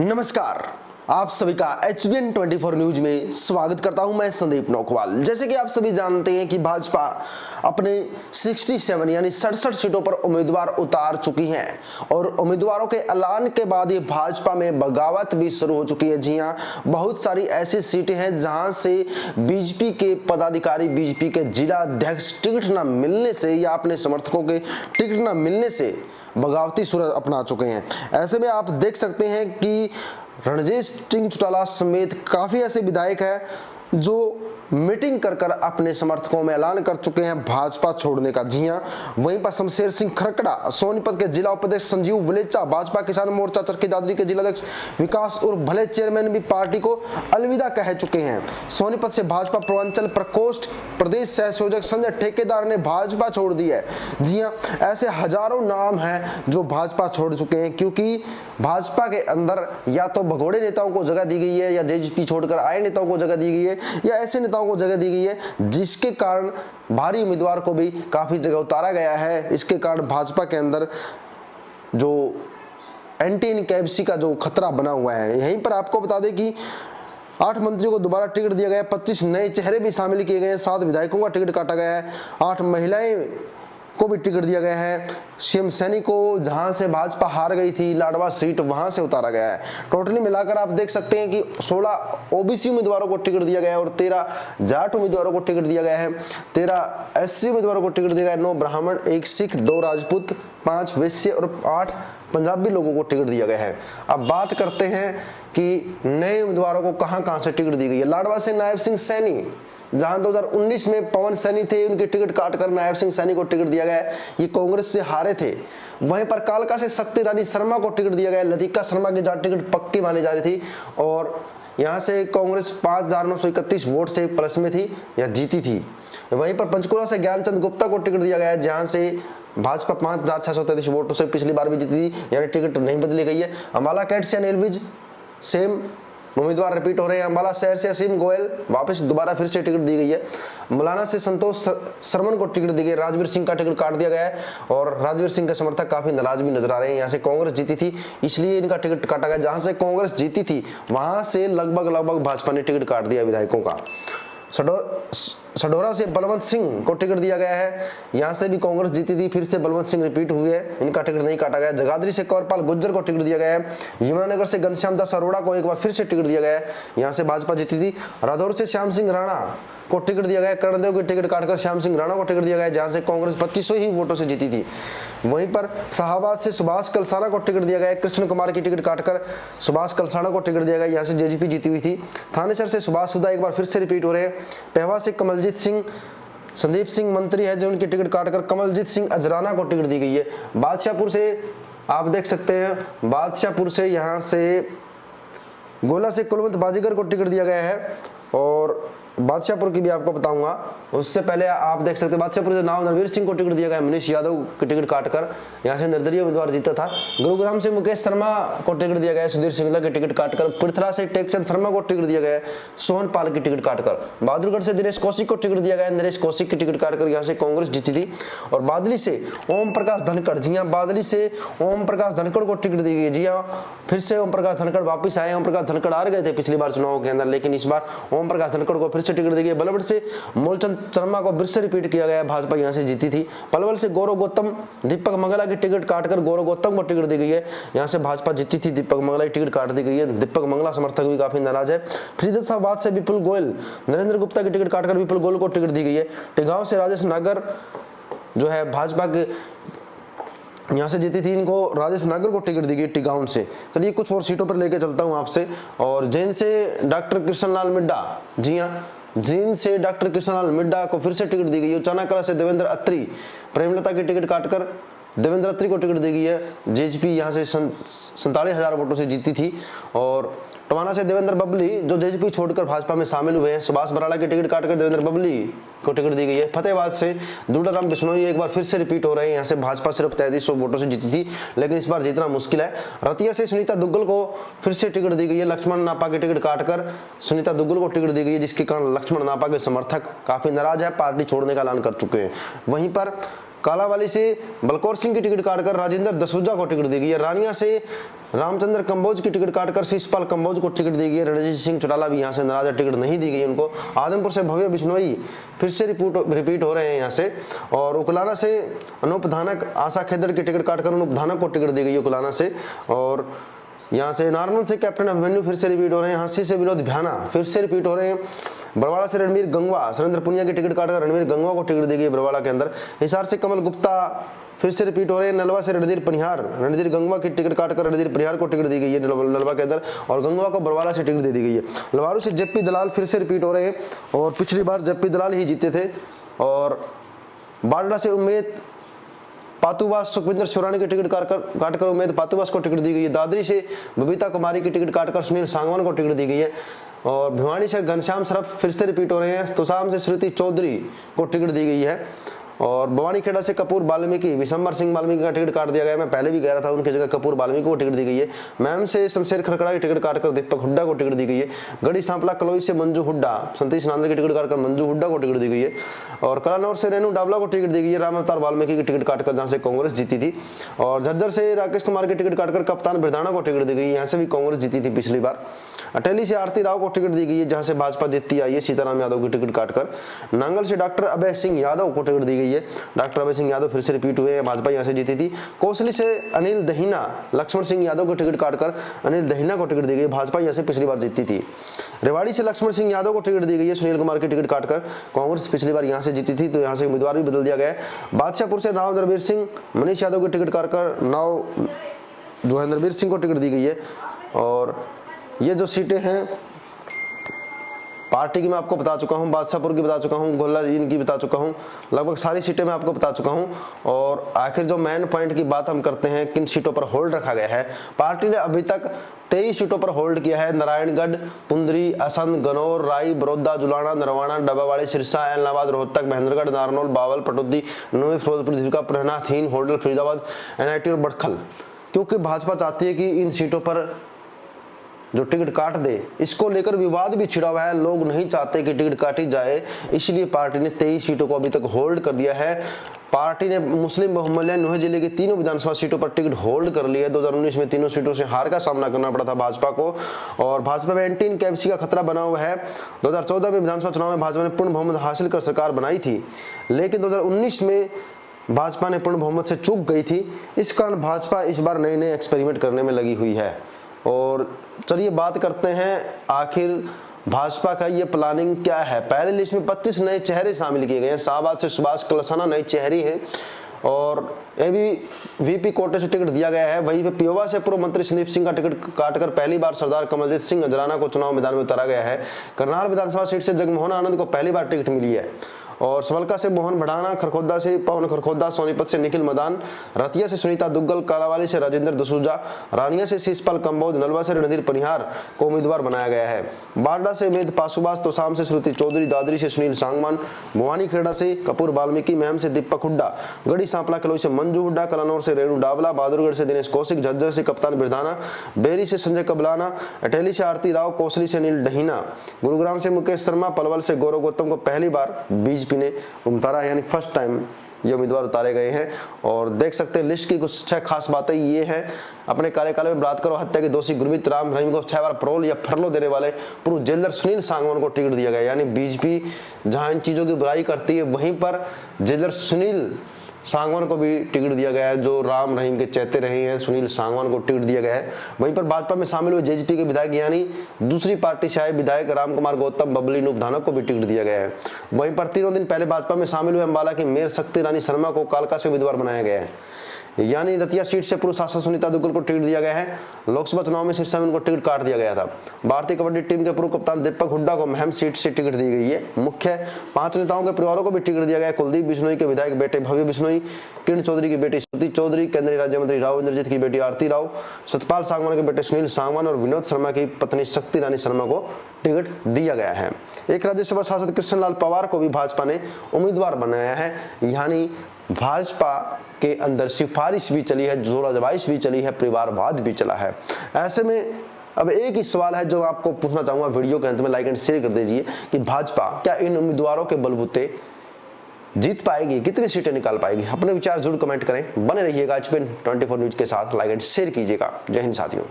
नमस्कार, आप सभी का HBN 24 न्यूज में स्वागत करता हूं। मैं संदीप नौकवाल। जैसे कि आप सभी जानते हैं कि भाजपा अपने 67 यानी 67 सीटों पर उम्मीदवार उतार चुकी है और उम्मीदवारों के ऐलान के बाद ये भाजपा में बगावत भी शुरू हो चुकी है। जी हां, बहुत सारी ऐसी सीटें हैं जहां से बीजेपी के पदाधिकारी, बीजेपी के जिला अध्यक्ष टिकट न मिलने से या अपने समर्थकों के टिकट न मिलने से बगावती सूरत अपना चुके हैं। ऐसे में आप देख सकते हैं कि रणजीत सिंह चौटाला समेत काफी ऐसे विधायक हैं जो मीटिंग कर कर अपने समर्थकों में ऐलान कर चुके हैं भाजपा छोड़ने का। जी हां, वहीं पर शमशेर सिंह खरकड़ा, सोनीपत के जिला उपाध्यक्ष संजीव वलेचा, भाजपा किसान मोर्चा चरखी दादरी के जिला अध्यक्ष विकास उर्फ भले चेयरमैन भी पार्टी को अलविदा कह चुके हैं। सोनीपत से भाजपा पूर्वांचल प्रकोष्ठ प्रदेश सह संयोजक संजय ठेकेदार ने भाजपा छोड़ दी है। जी हां, ऐसे हजारों नाम हैं जो भाजपा छोड़ चुके हैं, क्योंकि भाजपा के अंदर या तो भगोड़े नेताओं को जगह दी गई है या जेजेपी छोड़कर आए नेताओं को जगह दी गई है या ऐसे नेताओं को जगह दी गई है जिसके कारण भारी उम्मीदवार को भी काफी जगह उतारा गया है। इसके कारण भाजपा के अंदर जो एंटी इनकैम्बसी का जो खतरा बना हुआ है। यहीं पर आपको बता दें कि 8 मंत्रियों को दोबारा टिकट दिया गया है, 25 नए चेहरे भी शामिल किए गए हैं, 7 विधायकों का टिकट काटा गया है, 8 महिलाएं को भी टिकट दिया गया है। सीएम सैनी को जहां से भाजपा हार गई थी लाडवा सीट, वहां से उतारा गया है। टोटली मिलाकर आप देख सकते हैं कि 16 ओबीसी उम्मीदवारों को टिकट दिया गया है और 13 जाट उम्मीदवारों को टिकट दिया गया है, 13 एससी उम्मीदवारों को टिकट दिया गया है, 9 ब्राह्मण, 1 सिख, 2 राजपूत, 5 वैश्य और 8 पंजाबी लोगों को टिकट दिया गया है। अब बात करते हैं कि नए उम्मीदवारों को कहां से टिकट दी गई है। लाडवा से नायब सिंह सैनी, जहां 2019 में पवन सैनी थे, उनके टिकट काटकर नायब सिंह सैनी को टिकट दिया गया है, ये कांग्रेस से हारे थे। वहीं पर कालका से शक्ति रानी शर्मा को टिकट दिया गया है। लतिका शर्मा की जहां टिकट पक्की मानी जा रही थी और यहां से कांग्रेस 5931 वोट से प्लस में थी या जीती थी। वहीं पर पंचकुला से ज्ञानचंद गुप्ता को टिकट दिया गया है, जहां से भाजपा 5633 वोटों से पिछली बार भी जीती थी, यानी टिकट नहीं बदली गई है। अम्बाला कैंट से एलविज सेम उम्मीदवार रिपीट हो रहे हैं। अम्बाला शहर से असीम गोयल वापस दोबारा फिर से टिकट दी गई है। मौलाना से संतोष सरमन को टिकट दी गई। राजवीर सिंह का टिकट काट दिया गया है और राजवीर सिंह के समर्थक काफी नाराज भी नजर आ रहे हैं। यहाँ से कांग्रेस जीती थी इसलिए इनका टिकट काटा गया। जहां से कांग्रेस जीती थी वहां से लगभग भाजपा ने टिकट काट दिया विधायकों का। सडोरा से बलवंत सिंह को टिकट दिया गया है, यहां से भी कांग्रेस जीती थी, फिर से बलवंत सिंह रिपीट हुए हैं, इनका टिकट नहीं काटा गया। जगाधरी से कौरपाल गुज्जर को टिकट दिया गया है। यमुनानगर से घनश्याम दास अरोड़ा को एक बार फिर से टिकट दिया गया है, यहां से भाजपा जीती थी। रादौर से श्याम सिंह राणा को टिकट दिया गया है। कर्णदेव की टिकट काटकर श्याम सिंह राणा को टिकट दिया गया है, जहां से कांग्रेस 2500 ही वोटों से जीती थी। वहीं पर शाहबाद से सुभाष कलसाना को टिकट दिया गया है। कृष्ण कुमार की टिकट काटकर सुभाष कलसाना को टिकट दिया गया, यहाँ से जेजेपी जीती हुई थी। थानेसर से सुभाष सुधा एक बार फिर से रिपीट हो रहे हैं। पहवा से कमलजीत सिंह, संदीप सिंह मंत्री है जो उनकी टिकट काटकर कमलजीत सिंह अजराना को टिकट दी गई है। बादशाहपुर से आप देख सकते हैं, बादशाहपुर से यहाँ से गोला से कुलवंत बाजीगर को टिकट दिया गया है और बादशाहपुर की भी आपको बताऊंगा। उससे पहले आप देख सकते हैं बादशाहपुर से नाव नरवीर सिंह को टिकट दिया गया। मनीष यादव की टिकट काटकर यहां से निर्दलीय उम्मीदवार जीता था। गुरुग्राम से मुकेश शर्मा को टिकट दिया गया है, सुधीर सिंगला की टिकट काटकर। पृथ्वीराज से टेकचंद शर्मा को टिकट दिया गया है, सोहन पाल की टिकट काटकर। बहादुरगढ़ से दिनेश कौशिक को टिकट दिया गया है, नरेश कौशिक की टिकट काटकर यहाँ से कांग्रेस जीती थी। और बादली से ओम प्रकाश धनखड़, जी हाँ, बादली से ओम प्रकाश धनखड़ को टिकट दी गई। जी हाँ, फिर से ओम प्रकाश धनखड़ वापिस आए। ओम प्रकाश धनखड़ हार गए थे पिछली बार चुनाव के अंदर, लेकिन इस बार ओम प्रकाश धनखड़ को फिर से टिकट दी गई। बलवड़ से मूलचंद शर्मा को फिर से रिपीट किया गया, भाजपा यहां से जीती थी। पलवल से गौरव गौतम, दीपक मंगला की टिकट काटकर गौरव गौतम को टिकट दी गई है, यहां से भाजपा जीती थी। दीपक मंगला की टिकट काट दी गई है, दीपक मंगला समर्थक भी काफी नाराज है। फरीदाबाद से विपुल गोयल, नरेंद्र गुप्ता की टिकट काटकर विपुल गोयल को टिकट दी गई है। टिगांव से राजेश नागर जो है भाजपा के यहाँ से जीती थी, इनको राजेश नागर को टिकट दी गई टिगाउन से। चलिए कुछ और सीटों पर लेके चलता हूँ आपसे। और जैन से डॉक्टर कृष्णलाल मिड्डा, जी हाँ, जींद से डॉक्टर कृष्णलाल मिड्डा को फिर से टिकट दी गई है। चानाकला से देवेंद्र अत्री, प्रेमलता की टिकट काटकर देवेंद्र अत्री को टिकट दी गई है। जेजेपी यहाँ से 47,000 वोटों से जीती थी। और टवाना से देवेंद्र बबली जो जेजेपी छोड़कर भाजपा में शामिल हुए हैं, सुभाष बराला की टिकट काटकर देवेंद्र बबली को टिकट दी गई है। फतेहाबाद से दूडाराम बिश्नोई एक बार फिर से रिपीट हो रहे हैं, यहाँ से भाजपा सिर्फ 3300 वोटों से जीती थी, लेकिन इस बार जीतना मुश्किल है। रतिया से सुनीता दुग्गल को फिर से टिकट दी गई है। लक्ष्मण नापा की टिकट काटकर सुनीता दुग्गल को टिकट दी गई है, जिसके कारण लक्ष्मण नापा के समर्थक काफी नाराज है, पार्टी छोड़ने का ऐलान कर चुके हैं। वहीं पर कालावाली से बलकौर सिंह की टिकट काटकर राजेंद्र दसूजा को टिकट दी गई है। रानिया से रामचंद्र कंबोज की टिकट काटकर शिषपाल कंबोज को टिकट दी गई है। रणजीत सिंह चौटाला भी यहाँ से नाराज है, टिकट नहीं दी गई उनको। आदमपुर से भव्य बिश्नोई फिर से रिपीट हो रहे हैं यहाँ से। और उकलाना से अनूप धानक, आशा खेदड़ की टिकट काटकर अनूप धानक को टिकट दी गई है उकलाना से। और यहाँ से नारनौल से कैप्टन अभिमन्यु फिर से रिपीट हो रहे हैं। हांसी से विनोद भ्याना फिर से रिपीट हो रहे हैं। बरवाड़ा से रणवीर गंगवा, सुरेंद्र पुनिया की टिकट काटकर रणवीर गंगवा को टिकट दी गई बरवाड़ा के अंदर। हिसार से कमल गुप्ता फिर से रिपीट हो रहे हैं। नलवा से रणधीर पनिहार, रणधीर गंगवा की टिकट काटकर रणधीर पनिहार को टिकट दी गई है नलवा के अंदर, और गंगवा को बरवाला से टिकट दे दी गई है। लवारू से जेपी दलाल फिर से रिपीट हो रहे हैं, और पिछली बार जेपी दलाल ही जीते थे। और बाडरा से उम्मेद पातुवास, सुखविंदर सुरानी की टिकट काटकर उम्मेद पातुवास को टिकट दी गई है। दादरी से बबीता कुमारी की टिकट काटकर सुनील सांगवान को टिकट दी गई है। और भिवानी से घनश्याम सरफ फिर से रिपीट हो रहे हैं। तोसाम से श्रुति चौधरी को टिकट दी गई है। और भवानी खेड़ा से कपूर वाल्मीकि, विशंबर सिंह वाल्मीकि का टिकट काट दिया गया है। मैं पहले भी कह रहा था, उनकी जगह कपूर वाल्मीकि को टिकट दी गई है। मैम से शमशेर खड़खड़ा की टिकट काटकर दीपक हुड्डा को टिकट दी गई है। गढ़ी सांपला कलोई से मंजू हुड्डा, सतीश नांदल की टिकट काटकर मंजू हुड्डा को टिकट दी गई है। और कलानौर से रेणु डावला को टिकट दी गई है राम अवतार वाल्मीकि की टिकट काटकर, जहां से कांग्रेस जीती थी। और झज्जर से राकेश कुमार की टिकट काटकर कप्तान बिरधाना को टिकट दी गई है, यहाँ से भी कांग्रेस जीती थी पिछली बार। अटेली से आरती राव को टिकट दी गई है, जहां से भाजपा जीतती आई है सीताराम यादव की टिकट काटकर। नांगल से डॉक्टर अभय सिंह यादव को टिकट दी गई है। डॉक्टर अभय सिंह यादव फिर से रिपीट हुए हैं, भाजपा यहाँ से जीती थी। कोसली से अनिल दहीना, लक्ष्मण सिंह यादव को टिकट काटकर अनिल दहीना को टिकट दी गई, भाजपा यहाँ से पिछली बार जीती थी। रेवाड़ी से लक्ष्मण सिंह यादव को टिकट दी गई है, सुनील कुमार की टिकट काटकर, कांग्रेस पिछली बार यहाँ से जीती थी, तो यहाँ से उम्मीदवार भी बदल दिया गया है। बादशाहपुर से राव नरवीर सिंह, मनीष यादव की टिकट काटकर नाव जो है नरवीर सिंह को टिकट दी गई है। और ये जो सीटें हैं पार्टी की मैं आपको बता चुका हूं, बादशाहपुर की बता चुका हूं, गोल्ला इनकी बता चुका हूं, लगभग सारी सीटें मैं आपको बता चुका हूं। और आखिर जो मेन पॉइंट की बात हम करते हैं, किन सीटों पर होल्ड रखा गया है। पार्टी ने अभी तक 23 सीटों पर होल्ड किया है। नारायणगढ़, पुंदरी, असंध, गनौर, राई, बड़ौदा, जुलाना, नरवाना, डबावाड़ी, सिरसा, एलनाबाद, रोहतक, महेंद्रगढ़, नारनौल, बावल, पटौदी, नोई, फिरोजपुर, झिरका, पुरहना, थीन, होल्डल, फरीदाबाद, एनआईटी और बड़खल। क्योंकि भाजपा चाहती है कि इन सीटों पर जो टिकट काट दे, इसको लेकर विवाद भी छिड़ा हुआ है, लोग नहीं चाहते कि टिकट काटी जाए, इसलिए पार्टी ने 23 सीटों को अभी तक होल्ड कर दिया है। पार्टी ने मुस्लिम बहुमूल्य नोह जिले की तीनों विधानसभा सीटों पर टिकट होल्ड कर लिया है। 2019 में तीनों सीटों से हार का सामना करना पड़ा था भाजपा को, और भाजपा में एंटी इनकैम्बसी का खतरा बना हुआ है। 2014 में विधानसभा चुनाव में भाजपा ने पूर्ण बहुमत हासिल कर सरकार बनाई थी, लेकिन 2019 में भाजपा ने पूर्ण बहुमत से चूक गई थी। इस कारण भाजपा इस बार नए नए एक्सपेरिमेंट करने में लगी हुई है। और चलिए बात करते हैं आखिर भाजपा का ये प्लानिंग क्या है। पहले लिस्ट में 25 नए चेहरे शामिल किए गए हैं। शाहबाद से सुभाष कलसाना नए चेहरे हैं, और वीपी कोटे से टिकट दिया गया है। वहीं पे पियोवा से पूर्व मंत्री संदीप सिंह का टिकट काटकर पहली बार सरदार कमलजीत सिंह अजराना को चुनाव मैदान में उतारा गया है। करनाल विधानसभा सीट से जगमोहन आनंद को पहली बार टिकट मिली है। और समलका से मोहन भड़ाना, खरखोदा से पवन खरखोदा, सोनीपत से निखिल मदान, रतिया से सुनीता दुग्गल, कालावाली से राजेंद्र दसूजा, रानिया से शिषपाल कंबोज, नलवा से रणधीर पनिहार को उम्मीदवार बनाया गया है। बाडा से उमेद पासुबास, तोसाम से श्रुति चौधरी, दादरी से सुनील सांगवान, भवानी खेड़ा से कपूर वाल्मीकि, महम से दीपक हुड्डा, गढ़ी सांपला कलोई से मंजू हुड्डा, कलानौर से रेणु डावला, बहादुरगढ़ से दिनेश कौशिक, झज्जर से कप्तान बिरधाना, बेरी से संजय कबलाना, अटेली से आरती राव, कोसली से नील डहीना, गुरुग्राम से मुकेश शर्मा, पलवल से गौरव गौतम को पहली बार बीजेपी ने उतारा, यानी फर्स्ट टाइम ये उम्मीदवार उतारे गए हैं। और देख सकते हैं लिस्ट की कुछ 6 खास बातें ये हैं। अपने कार्यकाल में बलात्कार और हत्या के दोषी गुरमीत राम रहीम को 6 बार पैरोल या फरलो देने वाले पूर्व जेलर सुनील सांगवान को टिकट दिया गया। यानी बीजेपी जहां इन चीजों की बुराई करती है, वहीं पर जेलर सुनील सांगवान को भी टिकट दिया गया है। जो राम रहीम के चेते रहे हैं, सुनील सांगवान को टिकट दिया गया है। वहीं पर भाजपा में शामिल हुए जेजेपी के विधायक यानी दूसरी पार्टी से आए विधायक राम कुमार गौतम, बबली नूप धानक को भी टिकट दिया गया है। वहीं पर 3 दिन पहले भाजपा में शामिल हुए अम्बाला की मेयर शक्ति रानी शर्मा को कालका से उम्मीदवार बनाया गया है। यानी रतिया सीट से पूर्व सांसद सुनीता दुग्गल को टिकट दिया गया है। लोकसभा चुनाव में सिरसा में उनको टिकट काट दिया गया था। भारतीय कबड्डी टीम के पूर्व कप्तान दीपक हुड्डा को महम सीट से टिकट दी गई है। मुख्य 5 नेताओं के परिवारों को भी टिकट दिया गया है। कुलदीप बिश्नोई के विधायक बेटे भव्य बिश्नोई, किरण चौधरी की बेटी श्रुति चौधरी, केंद्रीय राज्य मंत्री राव इंद्रजीत की बेटी आरती राव, सतपाल सांगवान के बेटे सुनील सांगवान और विनोद शर्मा की पत्नी शक्ति रानी शर्मा को टिकट दिया गया है। एक राज्यसभा सांसद कृष्णलाल पवार को भी भाजपा ने उम्मीदवार बनाया है। यानी भाजपा के अंदर सिफारिश भी चली है, जोर आजमाइश भी चली है, परिवारवाद भी चला है। ऐसे में अब एक ही सवाल है जो आपको पूछना चाहूंगा, वीडियो के अंत में लाइक एंड शेयर कर दीजिए कि भाजपा क्या इन उम्मीदवारों के बलबूते जीत पाएगी, कितनी सीटें निकाल पाएगी? अपने विचार जरूर कमेंट करें। बने रहिएगा एचबीएन 24 न्यूज के साथ, लाइक एंड शेयर कीजिएगा। जय हिंद साथियों।